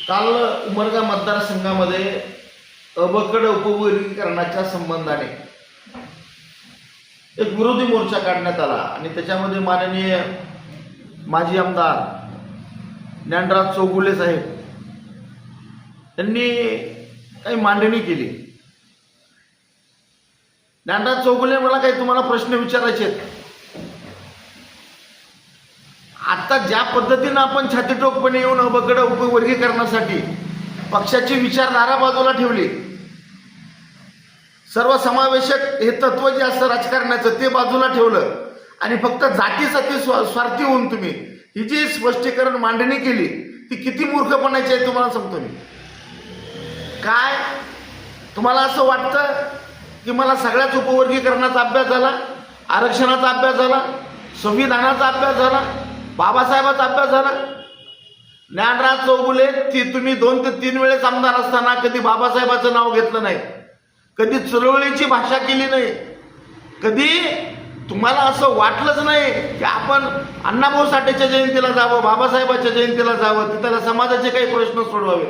काल उमरगा मतदारसंघामध्ये अबकड उपवर्गीकरणाच्या संबंधाने एक विरोधी मोर्चा काढण्यात आला आणि त्याच्यामध्ये माननीय माजी आमदार ज्ञानराज चौगुले साहेब यांनी काही मांडणी केली. ज्ञानराज चौगुले मला काही तुम्हाला प्रश्न विचारायचे आहेत. आता ज्या पद्धतीनं आपण छातीटोकपणे येऊन अबकड उपवर्गीकरणासाठी पक्षाची विचारधारा बाजूला ठेवली, सर्वसमावेशक हे तत्व जे असतं राजकारणाचं ते बाजूला ठेवलं आणि फक्त जातीसाठी स्वार्थी होऊन तुम्ही ही जी स्पष्टीकरण मांडणी केली ती किती मूर्खपणाची आहे तुम्हाला सांगतो मी. काय तुम्हाला असं वाटतं की मला सगळ्याच उपवर्गीकरणाचा अभ्यास झाला, आरक्षणाचा अभ्यास झाला, संविधानाचा अभ्यास झाला, बाबासाहेबांचा अभ्यास झाला? ज्ञानराज चौगुले तुम्ही 2 ते 3 वेळेस आमदार असताना कधी बाबासाहेबांचं नाव घेतलं नाही, कधी चळवळीची भाषा केली नाही, कधी तुम्हाला असं वाटलंच नाही की आपण अण्णाभाऊ साठेच्या जयंतीला जावं, बाबासाहेबांच्या जयंतीला जावं, तिथला समाजाचे काही प्रश्न सोडवावे.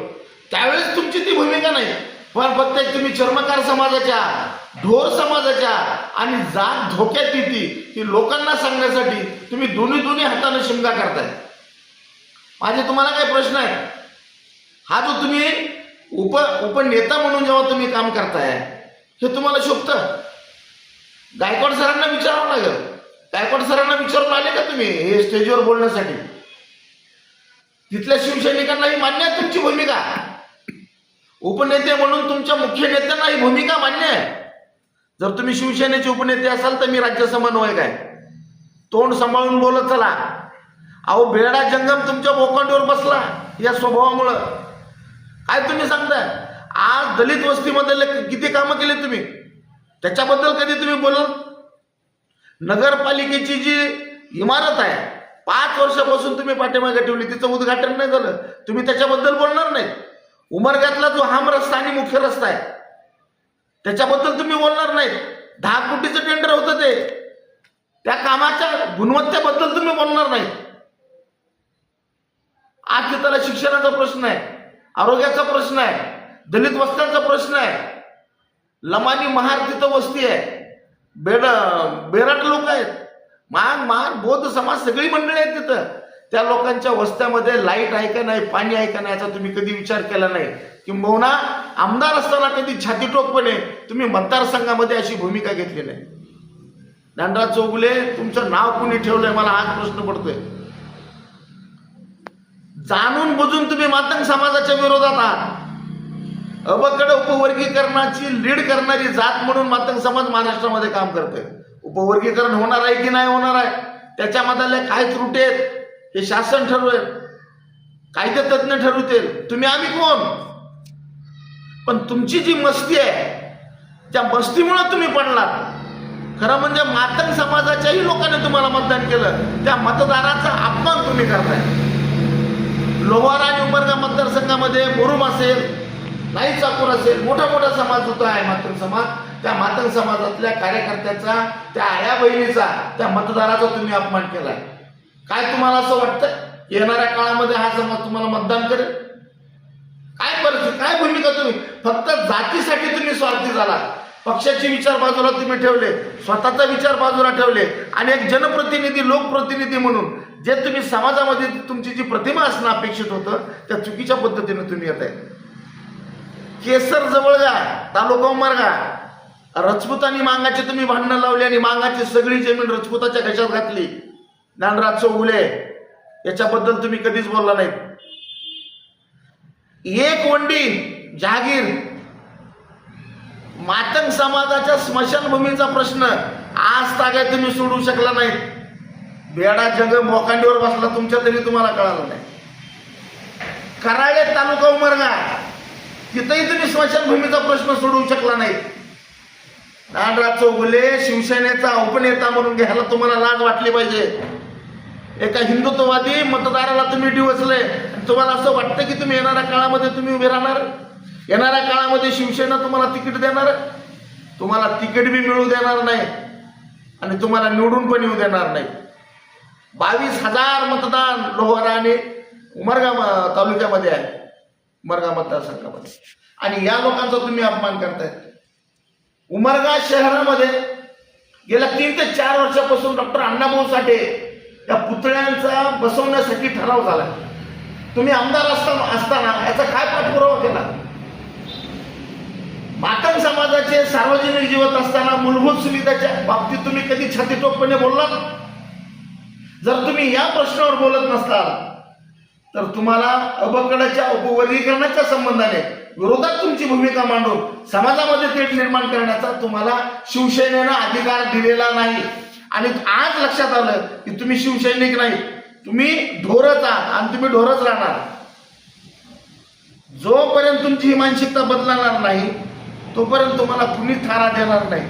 त्यावेळेस तुमची ती भूमिका नाही, पण फक्त तुम्ही चर्मकार समाजाच्या, ढोर समाजाच्या आणि जात धोक्यात येते की लोकांना सांगण्यासाठी तुम्ही दोन्ही हाताने शिमगा करताय. माझे तुम्हाला काही प्रश्न आहेत. हा जो तुम्ही उपनेता म्हणून जेव्हा तुम्ही काम करताय हे तुम्हाला शोभतं? गायकवाड सरांना विचारावं लागेल. गायकवाड सरांना विचारून आले का तुम्ही हे स्टेजवर बोलण्यासाठी? तिथल्या शिवसैनिकांना ही मान्य आहे तुमची भूमिका? उपनेते म्हणून तुमच्या मुख्य नेत्यांना ही भूमिका मान्य आहे? जर तुम्ही शिवसेनेचे उपनेते असाल तर मी राज्य समन्वयक आहे, तोंड सांभाळून बोलत चला. अहो बेडा जंगम तुमच्या बोकांडीवर बसला या स्वभावामुळं. काय तुम्ही सांगताय? आज दलित वस्तीमध्ये किती कामं केली तुम्ही, त्याच्याबद्दल कधी तुम्ही बोलल? नगरपालिकेची जी इमारत आहे 5 वर्षापासून तुम्ही पाठीमागे ठेवली, तिचं उद्घाटन नाही झालं, तुम्ही त्याच्याबद्दल बोलणार नाही. उमरग्यातला जो हाम रस्ता आणि मुख्य रस्ता आहे त्याच्याबद्दल तुम्ही बोलणार नाही. 10 कोटीचं टेंडर होतं ते, त्या कामाच्या गुणवत्तेबद्दल तुम्ही बोलणार नाही. आज तिथला शिक्षणाचा प्रश्न आहे, आरोग्याचा प्रश्न आहे, दलित वस्त्यांचा प्रश्न आहे, लमानी महार तिथं वस्ती आहे, बेरट लोक आहेत, महार बौद्ध समाज सगळी मंडळी आहेत तिथं. त्या लोकांच्या वस्त्यामध्ये लाईट आहे का नाही, पाणी आहे का नाही याचा तुम्ही कधी विचार केला नाही. किंबहुना आमदार असताना कधी छातीटोकपणे तुम्ही मतदारसंघामध्ये अशी भूमिका घेतली नाही. ज्ञानराज चौगुले तुमचं नाव कुणी ठेवलंय मला हाच प्रश्न पडतोय. जाणून बुजून तुम्ही मातंग समाजाच्या विरोधात आहात. अबकड उपवर्गीकरणाची लीड करणारी जात म्हणून मातंग समाज महाराष्ट्रामध्ये काम करतोय. उपवर्गीकरण होणार आहे की नाही होणार आहे त्याच्यामधल्या काय त्रुटी आहेत हे शासन ठरवेल, कायदे तज्ञ ठरवतील, तुम्ही आम्ही कोण? पण तुमची जी मस्ती आहे त्या मस्तीमुळे तुम्ही पडलात. खरं म्हणजे मातंग समाजाच्याही लोकांनी तुम्हाला मतदान केलं, त्या मतदाराचा अपमान तुम्ही करताय. लोहारा आणि उमरगा मतदारसंघामध्ये मुरुम असेल, नाई चाकूर असेल, मोठा समाज होता आहे मातंग समाज. त्या मातंग समाजातल्या कार्यकर्त्याचा, त्या आया बहिणीचा, त्या मतदाराचा तुम्ही अपमान केलाय. काय तुम्हाला असं वाटतं येणाऱ्या काळामध्ये हा समाज तुम्हाला मतदान करेल? काय परिस्थिती, काय भूमिका? तुम्ही फक्त जातीसाठी तुम्ही स्वार्थी झाला. पक्षाचे विचार बाजूला तुम्ही ठेवले, स्वतःचा विचार बाजूला ठेवले आणि एक जनप्रतिनिधी, लोकप्रतिनिधी म्हणून जे तुम्ही समाजामध्ये तुमची जी प्रतिमा असणं अपेक्षित होतं त्या चुकीच्या पद्धतीने तुम्ही येत आहे. केसर जवळगा, तालुका उमरगा, राजपुतांनी मांगाची तुम्ही भांडणं लावली आणि मांगाची सगळी जमीन राजपुताच्या घशात घातली. ज्ञानराज चौगुले याच्याबद्दल तुम्ही कधीच बोलला नाही. एक वंडी जहागीर मातंग समाजाच्या स्मशानभूमीचा प्रश्न आज तागाय तुम्ही सोडवू शकला नाही. बेडा जंग मोकांडीवर बसला तुमच्या तरी तुम्हाला कळालं नाही. कराळे तालुका उमरगा तिथंही तुम्ही स्मशानभूमीचा प्रश्न सोडवू शकला नाही. ज्ञानराज चौगुले शिवसेनेचा उपनेता म्हणून घ्यायला तुम्हाला लाज वाटली पाहिजे. एका हिंदुत्ववादी मतदाराला तुम्ही डिवचले, तुम्हाला असं वाटतं की तुम्ही येणाऱ्या काळामध्ये तुम्ही उभे राहणार, येणाऱ्या काळामध्ये शिवसेना तुम्हाला तिकीट देणार? तुम्हाला तिकीट बी मिळू देणार नाही आणि तुम्हाला निवडून पण येऊ देणार नाही. 22,000 मतदान लोहारा आणि उमरगा तालुक्यामध्ये आहे, उमरगा मतदारसंघामध्ये, आणि या लोकांचा तुम्ही अपमान करताय. उमरगा शहरामध्ये गेल्या 3 ते 4 वर्षापासून डॉक्टर अण्णाभाऊ साठे या पुतळ्यांचा बसवण्यासाठी ठराव झाला. तुम्ही आमदार असताना याचा काय पाठपुरावा केला? मातंग समाजाचे सार्वजनिक जीवन असताना मूलभूत सुविधाच्या बाबतीत तुम्ही कधी छातीटोकपणे बोललात? जर तुम्ही या प्रश्नावर बोलत नसताल तर तुम्हाला अबकडाच्या उपवर्गीकरणाच्या संबंधाने विरोधात तुमची भूमिका मांडून समाजामध्ये तेढ निर्माण करण्याचा तुम्हाला शिवसेनेनं अधिकार दिलेला नाही. आणि आज लक्षात आलं की तुम्ही शिवसैनिक नाही, तुम्ही ढोरच आहात आणि तुम्ही ढोरच राहणार. जोपर्यंत तुमची ही मानसिकता बदलणार नाही तोपर्यंत तुम्हाला कुणी थारा देणार नाही.